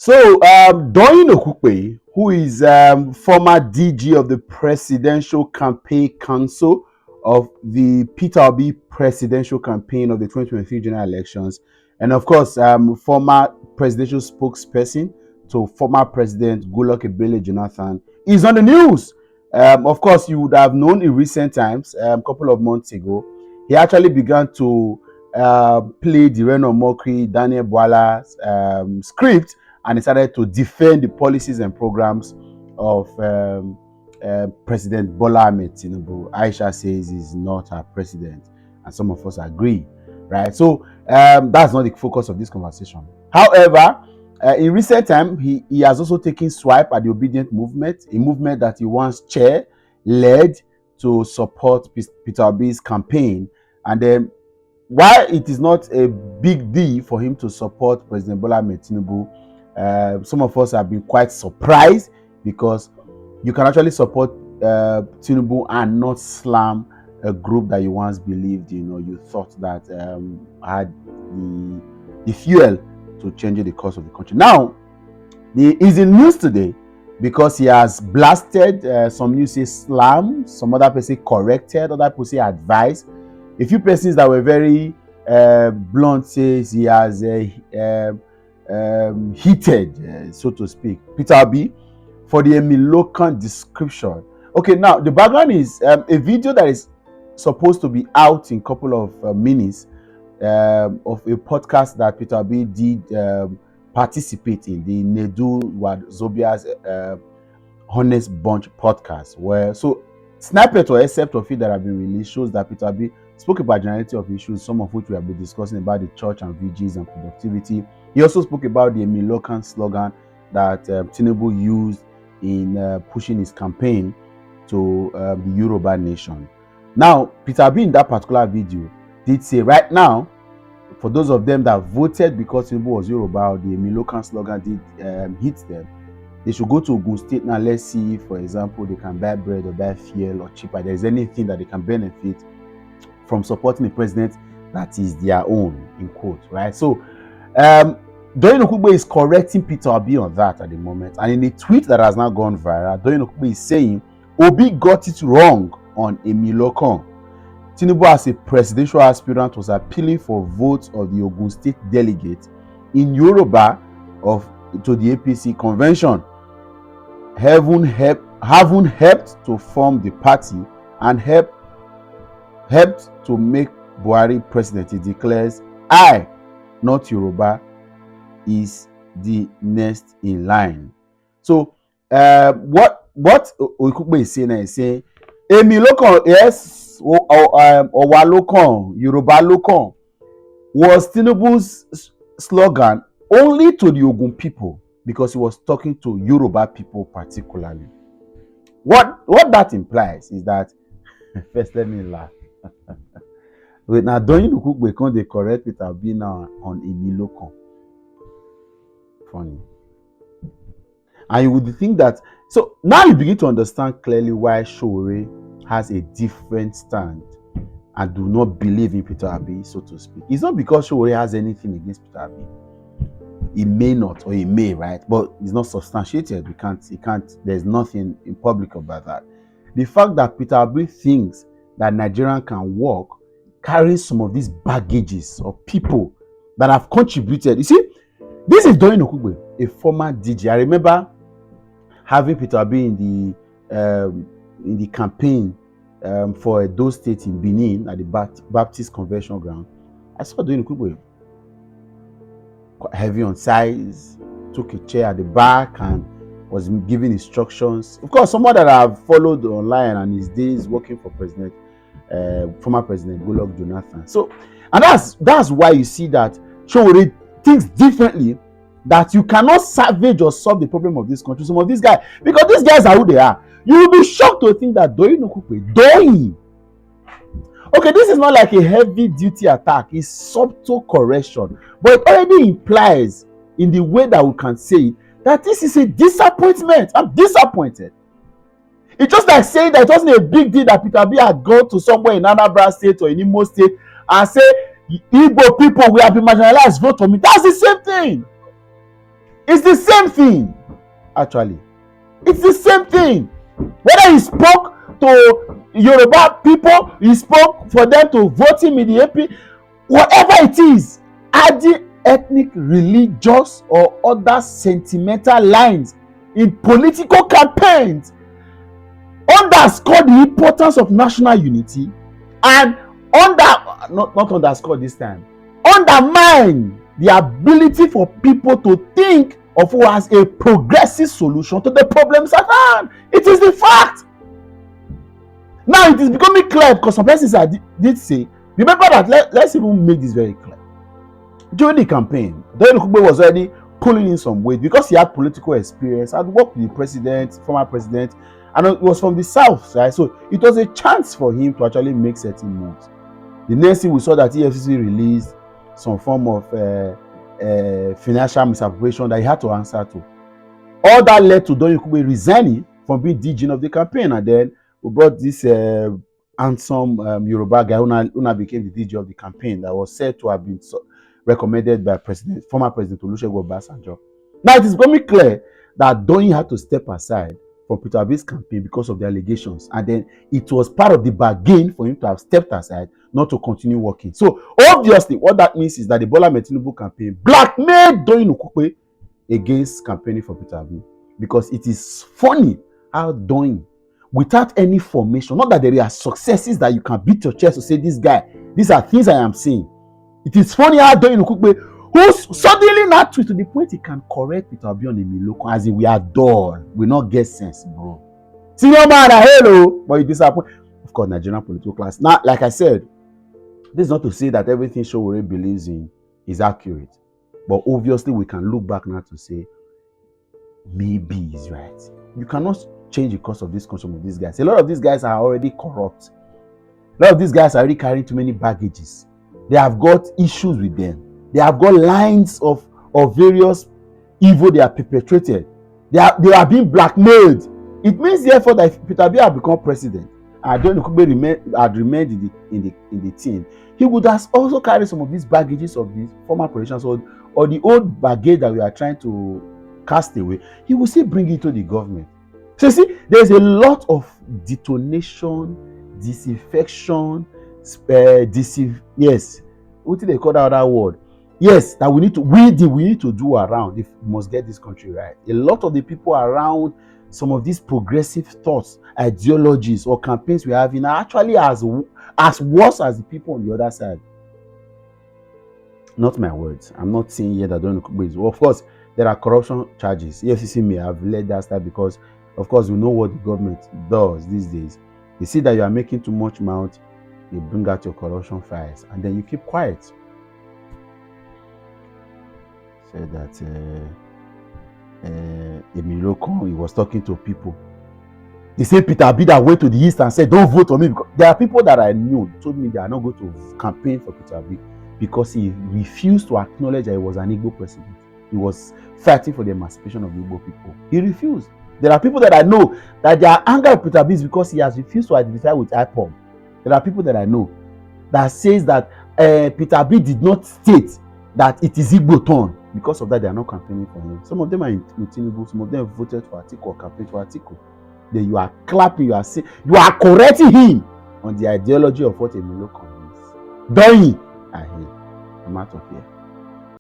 Doyin Okupe, who is former DG of the Presidential Campaign Council of the Peter Obi presidential campaign of the 2023 general elections, and of course, former presidential spokesperson to former President Goodluck Ebele Jonathan, is on the news. Of course, you would have known in recent times, a couple of months ago, he actually began to play the Reno Mokri, Daniel Bwala's script, and he started to defend the policies and programs of President Bola Ahmed Tinubu. Aisha says he's not our president, and some of us agree, right? So that's not the focus of this conversation. However, in recent time, he has also taken swipe at the Obedient movement, a movement that he once led to support Peter Obi's campaign. And then, while it is not a big deal for him to support President Bola Ahmed Tinubu, some of us have been quite surprised, because you can actually support Tinubu and not slam a group that you once believed, you thought that had the fuel to change the course of the country. Now, he's in news today because he has blasted, some news say slam, some other people say corrected, other people say advised. A few persons that were very blunt says he has heated, so to speak, Peter Obi for the Emilokan description. Okay, now the background is a video that is supposed to be out in a couple of minutes of a podcast that Peter Obi did participate in, the Nedu Wazobia's Honest Bunch podcast, where snippet or excerpt of it that have been released shows that Peter Obi spoke about a generality of issues, some of which we have been discussing about the church and VGs and productivity. He also spoke about the Emilokan slogan that Tinubu used in pushing his campaign to the Yoruba nation. Now, Peter Obi in that particular video did say, right now, for those of them that voted because Tinubu was Yoruba, the Emilokan slogan did hit them, they should go to Ogun State now. Let's see if, for example, they can buy bread or buy fuel or cheaper. There's anything that they can benefit from supporting a president that is their own, in quote, right? So, Doyin Okupe is correcting Peter Obi on that at the moment. And in a tweet that has now gone viral, Doyin Okupe is saying, Obi got it wrong on Emilokan. Tinubu, as a presidential aspirant, was appealing for votes of the Ogun State delegates in Yoruba to the APC convention. Having helped to form the party and helped to make Buhari president. He declares, I, not Yoruba, is the next in line. So what Okupe is saying is saying, Emilokan, yes, Owalokan, Yoruba Lokan, was Tinubu's slogan only to the Ogun people, because he was talking to Yoruba people particularly. What that implies is that, first let me laugh. Wait, now Doyin Okupe can they correct Peter Obi now on Emilokan? Funny. And you would think that, so now you begin to understand clearly why Sowore has a different stand and do not believe in Peter Obi, so to speak. It's not because Sowore has anything against Peter Obi. He may not, or he may, right? But it's not substantiated. He can't, there's nothing in public about that. The fact that Peter Obi thinks that Nigerian can work carries some of these baggages of people that have contributed. You see, this is Doyin Okupe, a former DG. I remember having Peter Obi in the campaign for Edo State in Benin at the Baptist Convention ground. I saw Doyin Okupe quite heavy on size, took a chair at the back and was giving instructions. Of course, someone that I've followed online and his days working for former President Goodluck Jonathan. So, and that's why you see that Sowore thinks differently, that you cannot salvage or solve the problem of this country. Some of these guys, because these guys are who they are. You will be shocked to think that Doyin Okupe, okay, this is not like a heavy duty attack, it's subtle correction, but it already implies in the way that we can say it, that this is a disappointment. I'm disappointed. It's just like saying that it wasn't a big deal that Peter Obi had gone to somewhere in Anambra State or in Imo State and say, Igbo people will have been marginalized, vote for me. That's the same thing. It's the same thing, actually. It's the same thing. Whether he spoke to Yoruba people, he spoke for them to vote him in the AP, whatever it is, adding ethnic, religious, or other sentimental lines in political campaigns underscore the importance of national unity and not underscore this time, undermine the ability for people to think of who has a progressive solution to the problems at hand. It is the fact. Now it is becoming clear because some persons did say, remember that, let's even make this very clear. During the campaign, Doyin Okupe was already pulling in some weight because he had political experience, had worked with the president, former president, and it was from the south, right? So it was a chance for him to actually make certain moves. The next thing we saw that EFCC released some form of financial misappropriation that he had to answer to. All that led to Doyin Okupe resigning from being DG of the campaign, and then we brought this handsome Yoruba guy who now became the DG of the campaign that was said to have been recommended by former President Olusegun Obasanjo. Now it is becoming clear that Doyin had to step aside from Peter Obi's campaign because of the allegations, and then it was part of the bargain for him to have stepped aside, not to continue working. So obviously, what that means is that the Bola Ahmed Tinubu campaign blackmailed Doyin Okupe against campaigning for Peter Obi, because it is funny how Doyin, without any formation, not that there are successes that you can beat your chest to say, this guy, these are things I am seeing. It is funny how Doyin Okupe, who suddenly not to the point he can correct Peter Obi on Emilokan, as if we are dull, we not get sense, bro. Senior man, hello, but you disappoint. Of course, Nigerian political class. Now, like I said, this is not to say that everything Sowore believes in is accurate, but obviously we can look back now to say maybe he's right. You cannot change the course of this country of these guys. A lot of these guys are already corrupt. A lot of these guys are already carrying too many baggages. They have got issues with them. They have got lines of various evil they are perpetrated. They are being blackmailed. It means therefore that if Peter Obi had become president and Doyin Okupe had remained in the team, he would have also carried some of these baggages of these former politicians or the old baggage that we are trying to cast away. He will still bring it to the government. So you see, there's a lot of detonation, disinfection, yes, what do they call that other word? Yes, that we need to do around if we must get this country right. A lot of the people around some of these progressive thoughts, ideologies, or campaigns we have in are actually as worse as the people on the other side. Not my words. I'm not saying here that Doyin Okupe is. Well, of course, there are corruption charges. EFCC may have let that start because, of course, we know what the government does these days. They see that you are making too much mouth, they bring out your corruption files, and then you keep quiet. Said that Emilokan, he was talking to people. The same Peter Obi that went to the east and said, don't vote for me. Because there are people that I knew told me they are not going to campaign for Peter Obi because he refused to acknowledge that he was an Igbo president. He was fighting for the emancipation of the Igbo people. He refused. There are people that I know that their anger at Peter Obi is because he has refused to identify with IPOB. There are people that I know that says that Peter Obi did not state that it is Igbo turn. Because of that, they are not campaigning for him. Some of them are in Tinubu, some of them voted for Atiku or campaigned for Atiku. Then you are clapping, you are saying, you are correcting him on the ideology of what Emilokan is. Doyin, I hate. I'm out of here.